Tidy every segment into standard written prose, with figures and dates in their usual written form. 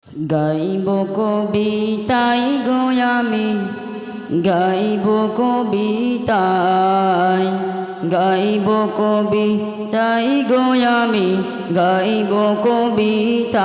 গাইব কবিতাই গো আমি, গাইব কবিতাই, গাইব কবিতাই গো আমি, গাইব কবিতাই।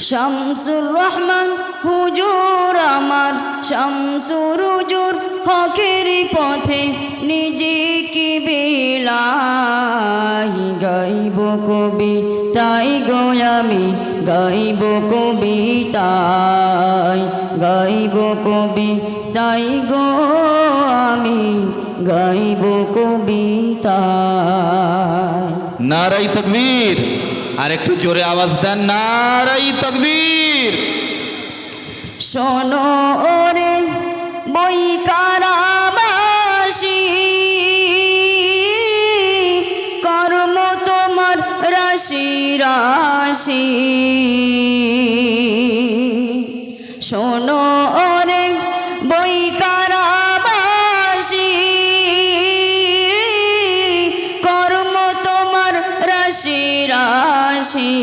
শামসুর রহমান হুজুর আমার, শামসুর হুজুর হকের পথে নিজেকে বিলাই। গাইব কবিতাই গো আমি, গাইব কবিতাই, গাইব কবিতাই গো আমি, গাইব কবিতাই। নারাই তাকবীর, আর একটু জোরে আওয়াজ দেন, নারাই তাকবীর। শোনো ওরে বৈকারাবাসী, কর্ম তোমার রাশি রাশি। শোনো ওরে বৈকারাবাসী, কর্ম তোমার রাশি রাশি।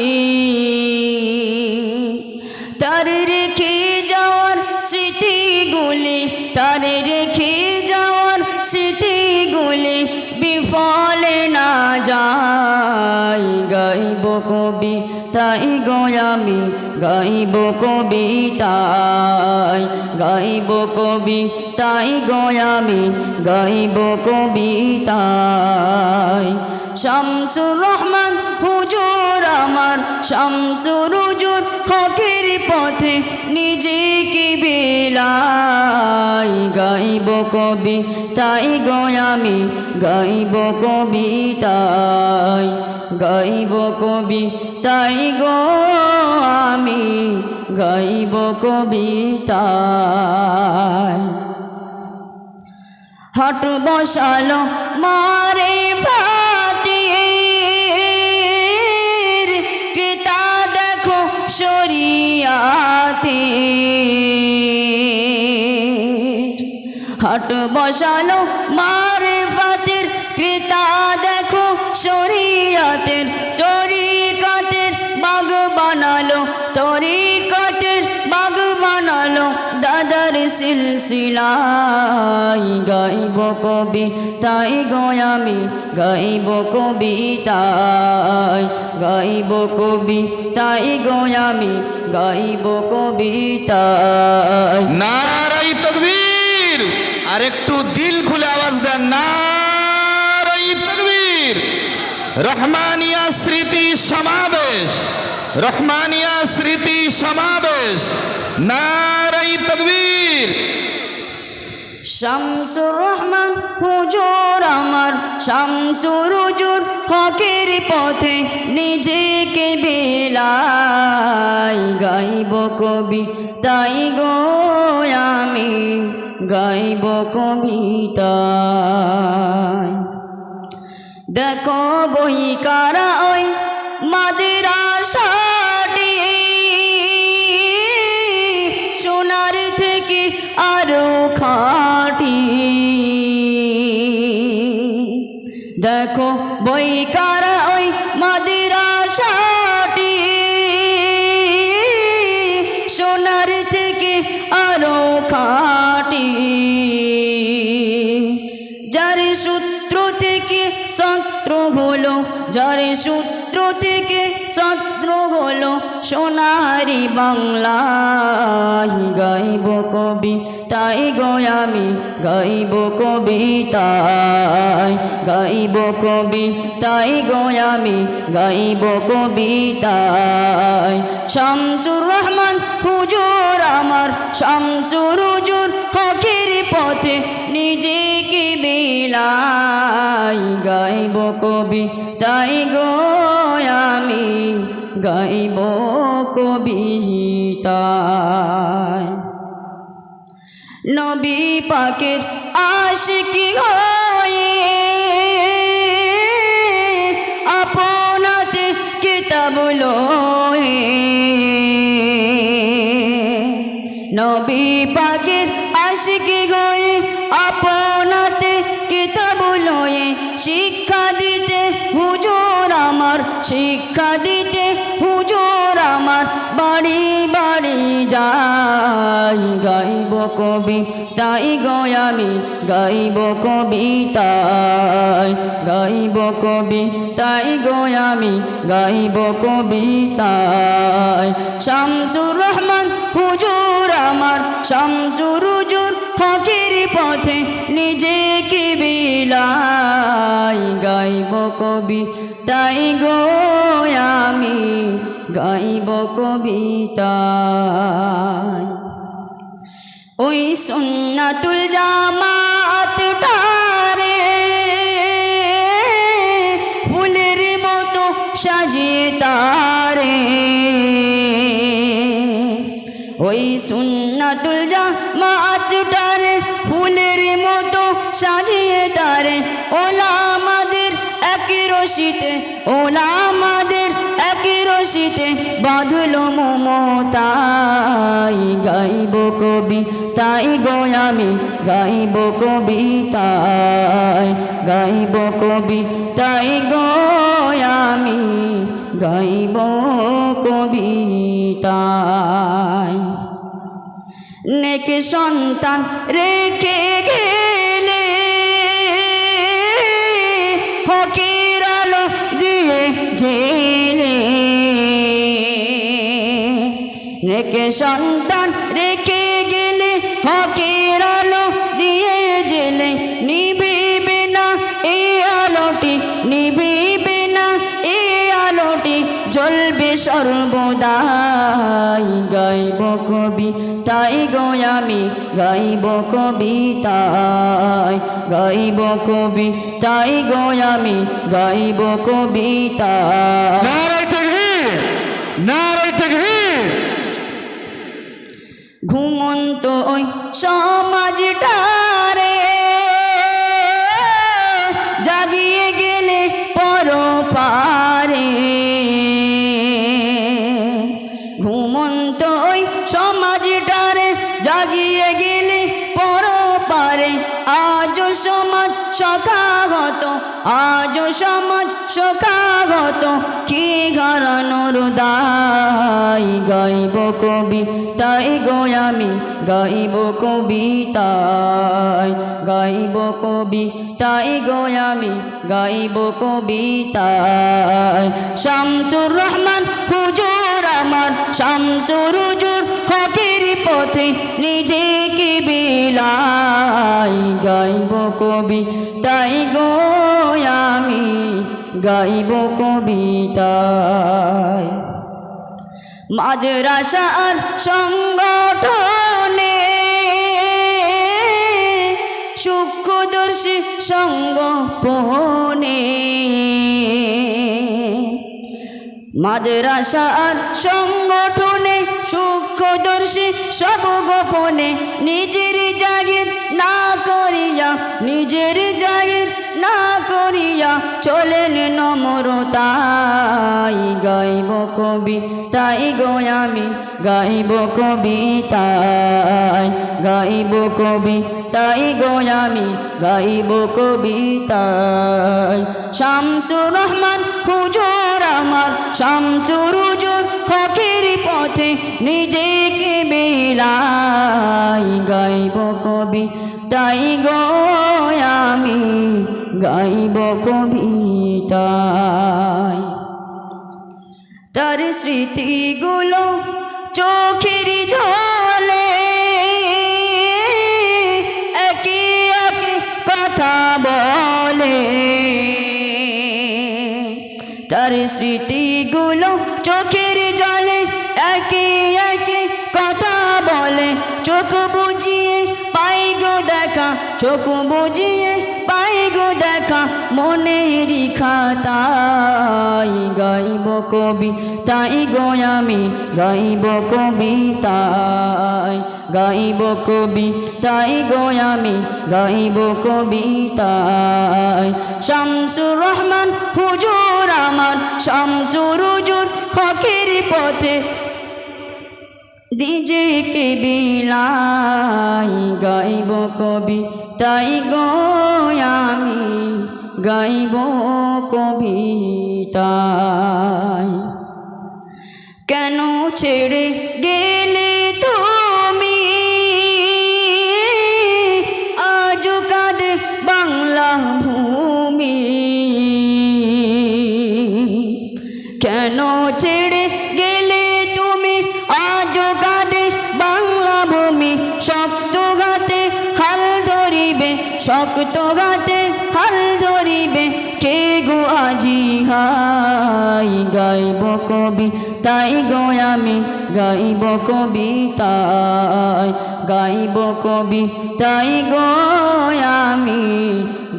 তার রেখে যাওয়ার স্মৃতিগুলি, তার রেখে যাওয়ার স্মৃতিগুলি বিফলে না যায়। গাইব কবিতাই গো আমি, গাইব কবিতাই, গাইব কবিতাই গো আমি, গাইব কবিতাই। শামসুর রহমান হুজুর আমার, শামসুর হুজুর হকের পথে নিজেকে বিলাই। গাইব কবিতাই গো আমি, গাইব কবিতাই, গাইব কবিতাই গো আমি, গাইব কবিতাই। হাট বসালো মারে ফাতির, ক্রেতা দেখো শরিয়াতে। হাট বসালো মারে ফাতির, ক্রেতা দেখো শরিয়াতের। তরিকাতের বাগ বানালো, তরিকাতের বাগ বানালো দাদার সিলসিলাই। গাইব কবিতাই গো আমি, গাইব কবিতাই, গাইব কবিতাই গো আমি, গাইব কবিতাই। নারাই তাকবীর, আর একটু দিল খুলে আওয়াজ দেন, নারাই তাকবীর। রহমানিয়া স্মৃতি সমাবেশ, রহমানিয়া স্মৃতি সমাবেশ, নারাই তাকবীর। শামসুর রহমান হুজুর আমার, শামসুর হুজুর হকের পথে নিজেকে বিলাই। গাইব কবিতাই গো আমি, গাইব কবিতাই। দেখো বইকারা ওই মাদ্রাসাটি, সোনার থেকে আরো খাঁটি। দেখো বইকারা ওই মাদ্রাসাটি, সোনার থেকে আরো খাঁটি। যার সূত্র থেকে সূত্র হলো, যার সূত্র থেকে সূত্র হলো সোনারি বাংলায়। গাইব কবিতাই গো আমি, গাইব কবিতাই, গাইব কবিতাই গো আমি, গাইব কবিতাই। শামসুর রহমান হুজুর আমার, শামসুর হুজুর হকের পথে নিজেকে বিলাই। গাইব কবিতাই গো আমি, গাইব কবিতাই। নবী পাকের আশিকি হয়ে আপনাতে কিতাব লয়ে। নবী পাকের আশিকি হয়ে আপনাতে কিতাব লয়ে, শিক্ষা দিতে হুজুর আমার, শিক্ষা দিতে কবিতাই গো আমি গাইব কবিতায় গাইব কবিতাই গো আমি গাইব কবিতায় শামসুর রহমান হুজুর আমার শামসুর হুজুর ফকির পথে নিজেকে বিলাই গাইব কবিতাই গো আমি গাইব কবিতায় ওই সুন্নাতুল জামাতটারে ফুলের মতো সাজিয়ে তারে ওই সুন্নাতুল জামাতটারে ফুলের মতো সাজিয়ে তারে ওলামাদের একই রশিতে ওলামাদের একই রশিতে বাঁধলো মমতাই গাইব কবিতাই গো আমি গাইব কবিতায় গাইব কবিতাই গো আমি গাইব কবিতায় নেক সন্তান রেখে গেলে হকের আলো দিয়ে জেলে নেক সন্তান রেখে গেলে হকের আলো দিয়ে জেলে নিভিবে না এই আলোটি নিভিবে না এই আলোটি জ্বলবে সর্বদাই গাইব কবিতাই গো আমি গাইব কবিতায় গাইব কবিতাই গো আমি গাইব কবিতায় নারায়ে তাকবীর নারায়ে তাকবীর ঘুমন্ত ওই সমাজটারে জাগিয়ে গেলে পরপারে ঘুমন্ত ওই সমাজটারে জাগিয়ে গেলে পরপারে আজ সমাজ শোকাহত আজ সমাজ শোকাহত কি ঘরানোর দায় গাইব কবিতাই গো আমি গাইব কবিতায় গাইব কবিতাই গো আমি গাইব কবিতায় শামসুর রহমান হুজুর আমার শামসুর হুজুর হকের পথে নিজেকে বিলাই গাইব কবিতাই গো আমি গাইব কবিতায় মাদ্রাসার সংগঠনে সূক্ষ্মদর্শী সঙ্গোপনে মাদ্রাসার সংগঠনে সূক্ষ্মদর্শী সব গোপনে নিজের জাগির না করিয়া নিজের জাগির না করিয়া চলেন নম্রতাই গাইব কবিতাই গো আমি গাইব কবিতায় গাইব কবিতাই গো আমি গাইব কবিতায় শামসুর রহমান হুজুর আমার শামসুর হুজুর হকের পথে নিজেকে বিলাই গাইব কবিতাই গো আমি গাইব কবিতায় তার স্মৃতিগুলো চোখের জলে একে একে কথা বলে তার স্মৃতিগুলো চোখের জলে একে একে কথা বলে চোখ বুঝিয়ে পাই গো দেখা চোখ বুঝিয়ে পাই গো দেখা মনেরই খাতায় গাইব কবিতাই গো আমি গাইব কবিতায় গাইব কবিতাই গো আমি গাইব কবিতায় শামসুর রহমান হুজুর আমার শামসুর হুজুর হকের পথে নিজেকে বিলাই গাইব কবিতাই গো আমি গাইব কবিতায় কেন ছেড়ে গেলে তুমি ছেড়ে গেলে তুমি আজো কাঁদে বাংলা ভূমি শক্ত ঘাতে হাল ধরিবে শক্ত ঘাতে হাল ধরিবে কে গো আজি হাই গাইব কবি তাই গো আমি গাইব কবিতায় গাইব কবি তাই গো আমি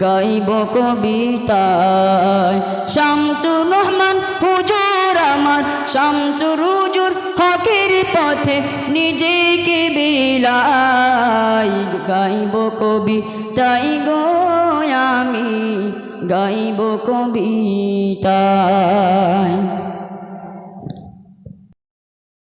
গাইব কবিতায় শামসুর রহমান হুজুর আমার শামসুর হুজুর হকের পথে নিজেকে বিলাই গাইব কবি তাই গো আমি গাইব কবিতায়।